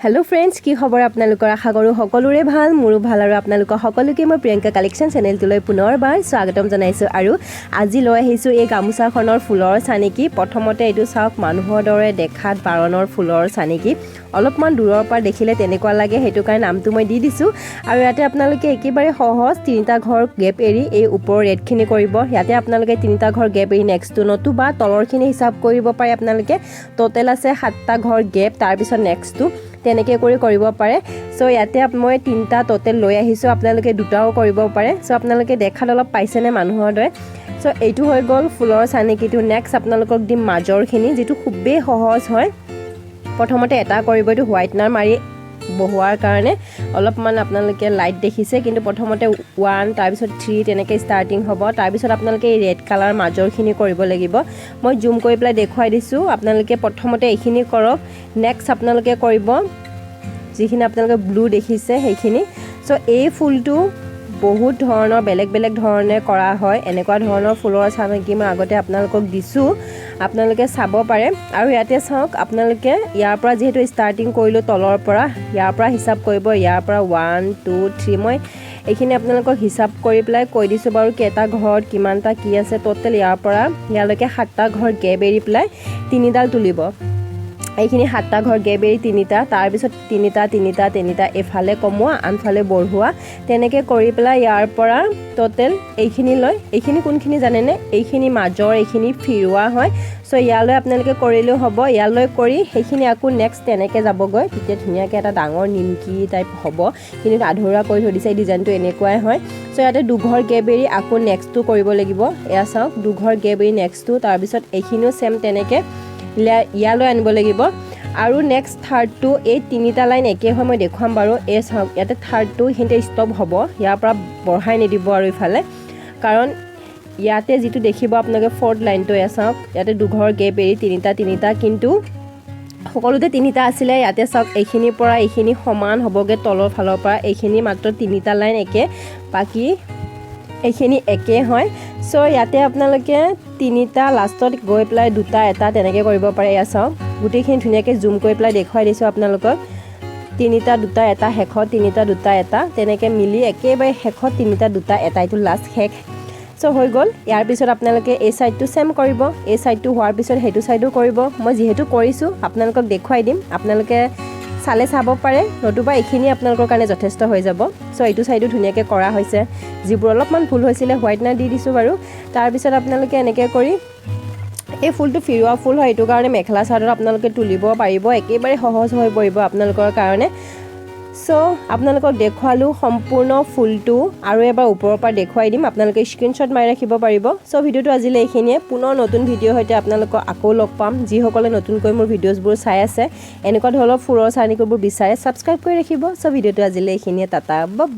hello friends की खबर आपनालोकर आशा करूँ सकलोरे ভাল मोरो ভাল আৰু আপোনালোকৰ সকলোকে মই প্ৰিয়ংকা কালেকশ্যন চেনেলটোলৈ পুনৰবাৰ স্বাগতম জনাইছোঁ আৰু আজি লৈ আহিছোঁ এই গামোচাখনৰ ফুলৰ চানেকি প্ৰথমতে এইটো চাওক মানুহৰ দৰে দেখাত বাৰণৰ ফুলৰ চানেকি অলপমান দূৰৰ পৰা দেখিলে তেনেকুৱা লাগে হেতু কাৰণে নামটো মই দি দিছোঁ আৰু ইয়াতে আপোনালোকে একেবাৰে সহজ তিনিটা ঘৰ গেপ এৰি এই ওপৰৰ ৰেডখিনি কৰিব ইয়াতে আপোনালোকে তিনিটা ঘৰ গেপ এৰি নেক্সটটো নতুবা তলৰখিনি হিচাপ কৰিব পাৰে আপোনালোকে টোটেল আছে 7টা ঘৰ গেপ তাৰ পিছত নেক্সটটো তেনেকৈ কৰিব পাৰে সো ইয়াতে মই তিনটা টোটেল লৈ আহিছোঁ আপোনালোকে দুটাও কৰিব পাৰে সো আপোনালোকে দেখাত অলপ পাইছেনে মানুহৰ দৰে সো এইটো হৈ গ'ল ফুলৰ চানেকিটো নেক্সট আপোনালোকক দিম মাজৰখিনি যেটো খুবেই সহজ হয় প্ৰথমতে এটা কৰিব এইটো হোৱাইটনাৰ মাৰি বহুৱাৰ কাৰণে অলপমান আপোনালোকে লাইট দেখিছে কিন্তু প্ৰথমতে 1 তাৰ পিছত 3 তেনেকৈ ষ্টাৰ্টিং হ'ব তাৰ পিছত আপোনালোকে এই ৰেড কালাৰ মাজৰখিনি কৰিব লাগিব মই জুম কৰি প্লাই দেখুৱাই দিছোঁ আপোনালোকে প্ৰথমতে এইখিনি কৰক নেক্সট আপোনালোকে কৰিব যিখিনি আপোনালোকে ব্লু দেখিছে সেইখিনি সো এই ফুলটো বহুত ধৰণৰ বেলেগ বেলেগ ধৰণে কৰা হয় এনেকুৱা ধৰণৰ ফুলৰ চানেকি মই আগতে আপোনালোকক দিছোঁ আপোনালোকে চাব পাৰে আৰু ইয়াতে চাওক আপোনালোকে ইয়াৰ পৰা যেহেতু ষ্টাৰ্টিং কৰিলো তলৰ পৰা ইয়াৰ পৰা হিচাপ কৰিব ইয়াৰ পৰা 1 2 3 মই এইখিনি আপোনালোকক হিচাপ কৰি প্লাই কৈ দিছোঁ বাৰু কেটা ঘৰত কিমানটা কি আছে টোটেল ইয়াৰ পৰা ইয়ালৈকে 7টা ঘৰ গেপ এৰি প্লাই তিনিডাল তুলিব এইখিনি 7টা ঘৰ গেপ এৰি তিনিটা তাৰ পিছত তিনিটা এফালে কমোৱা আনফালে বঢ়োৱা তেনেকৈ কৰি প্লাই ইয়াৰ পৰা টোটেল এইখিনি লৈ এইখিনি কোনখিনি জানেনে এইখিনি মাজৰ এইখিনি ফিৰুৱা হয় সো ইয়ালৈ আপোনালোকে কৰিলেও হ'ব ইয়ালৈ কৰি সেইখিনি আকৌ নেক্সট তেনেকৈ যাবগৈ তেতিয়া ধুনীয়াকৈ এটা ডাঙৰ নিমকি টাইপ হ'ব কিন্তু আধৰুৱা কৰি থৈ দিছে ডিজাইনটো এনেকুৱাই হয় সো ইয়াতে দুঘৰ গেপ এৰি আকৌ নেক্সটটো কৰিব লাগিব এয়া চাওক দুঘৰ গেপ এৰি নেক্সটটো তাৰ পিছত এইখিনিও সেম তেনেকৈ ইয়ালৈ আনিব লাগিব আৰু নেক্সট থাৰ্ডটো এই তিনিটা লাইন একে হয় মই দেখুৱাম বাৰু এই চাওক ইয়াতে থাৰ্ডটো হিতে ষ্টপ হ'ব ইয়াৰ পৰা বঢ়াই নিদিব আৰু ইফালে কাৰণ ইয়াতে যেটো দেখিব আপোনালোকে ফৰ্থ লাইনটো এ চাওক ইয়াতে দুঘৰ গেপ এৰি তিনিটা কিন্তু সকলোতে তিনিটা আছিল ইয়াতে চাওক এইখিনিৰ পৰা এইখিনি সমান হ'বগে তলৰ ফালৰ পৰা এইখিনি মাত্ৰ তিনিটা লাইন একে বাকি এইখিনি একে হয় সো ইয়াতে আপোনালোকে তিনিটা লাষ্টত গৈ প্লাই দুটা এটা তেনেকৈ কৰিব পাৰে এয়া চাওক গুটিখিনি ধুনীয়াকৈ জুম কৰি প্লাই দেখুৱাই দিছোঁ আপোনালোকক তিনিটা দুটা এটা শেষত তিনিটা দুটা এটা তেনেকৈ মিলি একেবাৰে শেষত তিনিটা দুটা এটা এইটো লাষ্ট শেষ সো হৈ গ'ল ইয়াৰ পিছত আপোনালোকে এই সাইডটো সেম কৰিব এই সাইডটো হোৱাৰ পিছত হেতু সাইডো কৰিব মই যেহেতু কৰিছোঁ আপোনালোকক দেখুৱাই দিম আপোনালোকে চালে চাব পাৰে নতুবা এইখিনি আপোনালোকৰ কাৰণে যথেষ্ট হৈ যাব সো এইটো সাইডো ধুনীয়াকৈ কৰা হৈছে যিবোৰ অলপমান ভুল হৈছিলে হোৱাইটনাৰ দি দিছোঁ বাৰু তাৰ পিছত আপোনালোকে এনেকৈ কৰি এই ফুলটো ফিৰুৱা ফুল হয় এইটো কাৰণে মেখেলা চাদৰ আপোনালোকে তুলিব পাৰিব একেবাৰে সহজ হৈ পৰিব আপোনালোকৰ কাৰণে সো আপোনালোকক দেখুৱালো সম্পূৰ্ণ ফুলটো আৰু এবাৰ ওপৰৰ পৰা দেখুৱাই দিম আপোনালোকে স্ক্ৰিনশ্বট মাৰি ৰাখিব পাৰিব সো ভিডিওটো আজিলৈ এইখিনিয়ে পুনৰ নতুন ভিডিও হৈতে আপোনালোকক আকৌ লগ পাম যিসকলে নতুনকৈ মোৰ ভিডিওছবোৰ চাই আছে এনেকুৱা ধৰণৰ ফুলৰ চানেকিবোৰ বিচাৰে সাবস্ক্ৰাইব কৰি ৰাখিব সো ভিডিওটো আজিলৈ এইখিনিয়ে টাটা বাই